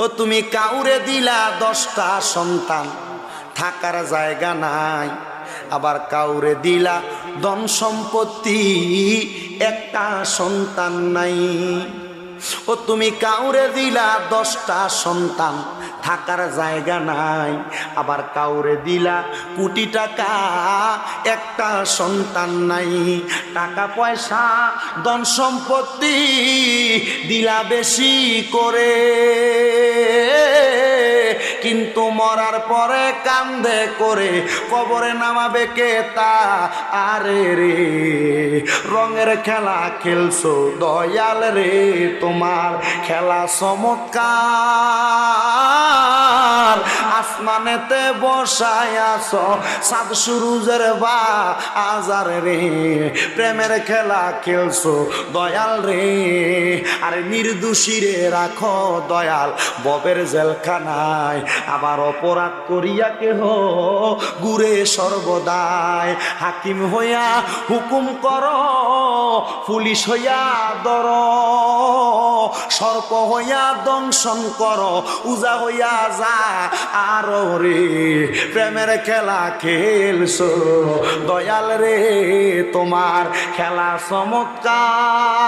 ও তুমি কাউরে দিলা 10টা সন্তান, থাকার জায়গা নাই। আবার কাউরে দিলা ধন সম্পত্তি, একটা সন্তান নাই। ও তুমি কাউরে দিলা 10টা সন্তান, থাকার জায়গা নাই। আবার কাউরে দিলা কোটি টাকা, একটা সন্তান নাই। টাকা পয়সা ধন সম্পত্তি দিলা বেশি করে, কিন্তু মরার পরে কান্দে করে কবরে নামাবে কে তা? আরে রে রঙের খেলা খেলছো দয়াল রে, তোমার খেলা চমৎকার। আসমানেতে বসায় আছো চাঁদ সূরুজের বাজার রে, প্রেমের খেলা খেলছো দয়াল রে। আরে নির্দোষী রে রাখো দয়াল ববের জেলখানায়, আবার অপরাধ করিয়া কেহ ঘুরে সর্বদাই। হাকিম হইয়া হুকুম করো, পুলিশ হইয়া ধর, সর্প হইয়া দংশন করো, উজা হইয়া যা আর রে। প্রেমের খেলা খেলছো দয়াল রে, তোমার খেলা চমৎকার।